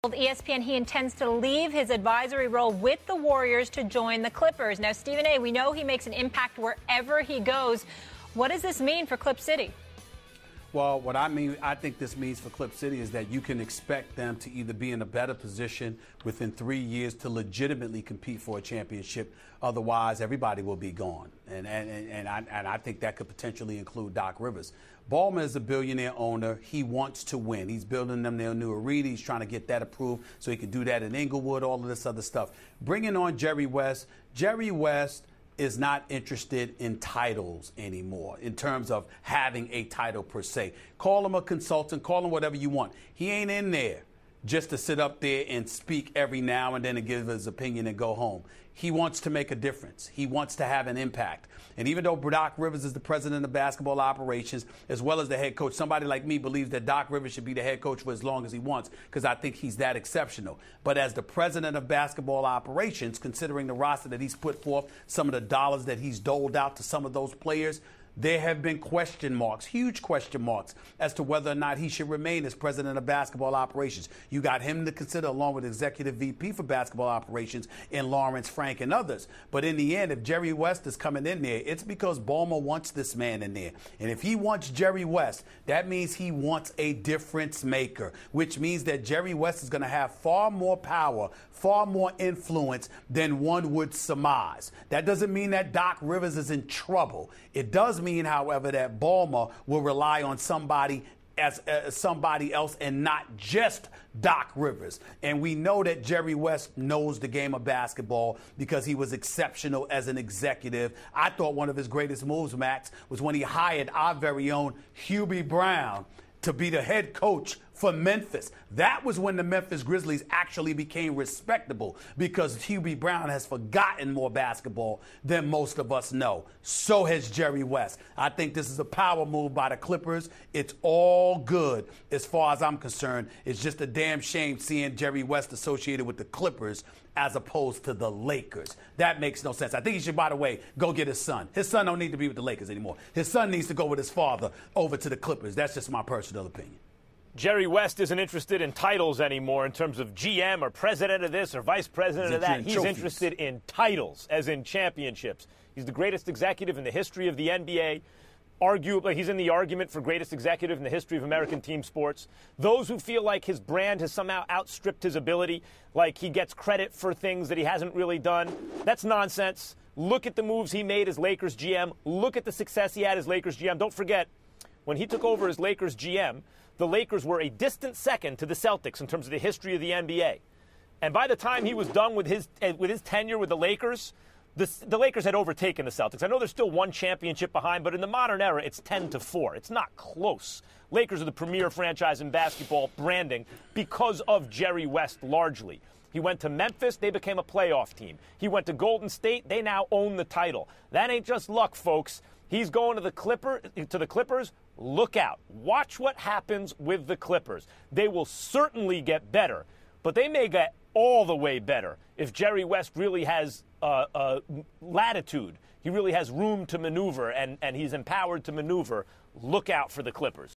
ESPN, he intends to leave his advisory role with the Warriors to join the Clippers. Now, Stephen A., we know he makes an impact wherever he goes. What does this mean for Clip City? Well, I think this means for Clip City is that you can expect them to either be in a better position within 3 years to legitimately compete for a championship. Otherwise, everybody will be gone. And I think that could potentially include Doc Rivers. Ballmer is a billionaire owner. He wants to win. He's building them their new arena. He's trying to get that approved so he can do that in Inglewood, all of this other stuff. Bringing on Jerry West. Jerry West is not interested in titles anymore in terms of having a title per se. Call him a consultant, call him whatever you want. He ain't in there just to sit up there and speak every now and then and give his opinion and go home. He wants to make a difference. He wants to have an impact. And even though Doc Rivers is the president of basketball operations as well as the head coach, somebody like me believes that Doc Rivers should be the head coach for as long as he wants because I think he's that exceptional. But as the president of basketball operations, considering the roster that he's put forth, some of the dollars that he's doled out to some of those players, there have been question marks, huge question marks, as to whether or not he should remain as president of basketball operations. You got him to consider along with executive VP for basketball operations in Lawrence Frank and others. But in the end, if Jerry West is coming in there, it's because Ballmer wants this man in there. And if he wants Jerry West, that means he wants a difference maker, which means that Jerry West is going to have far more power, far more influence than one would surmise. That doesn't mean that Doc Rivers is in trouble. It does mean, however, that Ballmer will rely on somebody as somebody else and not just Doc Rivers. And we know that Jerry West knows the game of basketball because he was exceptional as an executive. I thought one of his greatest moves, Max, was when he hired our very own Hubie Brown to be the head coach for Memphis. That was when the Memphis Grizzlies actually became respectable because Hubie Brown has forgotten more basketball than most of us know. So has Jerry West. I think this is a power move by the Clippers. It's all good as far as I'm concerned. It's just a damn shame seeing Jerry West associated with the Clippers as opposed to the Lakers. That makes no sense. I think he should, by the way, go get his son. His son don't need to be with the Lakers anymore. His son needs to go with his father over to the Clippers. That's just my personal opinion. Jerry West isn't interested in titles anymore in terms of GM or president of this or vice president of that. He's interested in titles, as in championships. He's the greatest executive in the history of the NBA. Arguably, he's in the argument for greatest executive in the history of American team sports. Those who feel like his brand has somehow outstripped his ability, like he gets credit for things that he hasn't really done, that's nonsense. Look at the moves he made as Lakers GM. Look at the success he had as Lakers GM. Don't forget, when he took over as Lakers GM, the Lakers were a distant second to the Celtics in terms of the history of the NBA. And by the time he was done with his tenure with the Lakers, the Lakers had overtaken the Celtics. I know there's still one championship behind, but in the modern era, it's 10-4. It's not close. Lakers are the premier franchise in basketball branding because of Jerry West largely. He went to Memphis, they became a playoff team. He went to Golden State, they now own the title. That ain't just luck, folks. He's going to the Clippers. Look out. Watch what happens with the Clippers. They will certainly get better, but they may get all the way better if Jerry West really has latitude. He really has room to maneuver, and he's empowered to maneuver. Look out for the Clippers.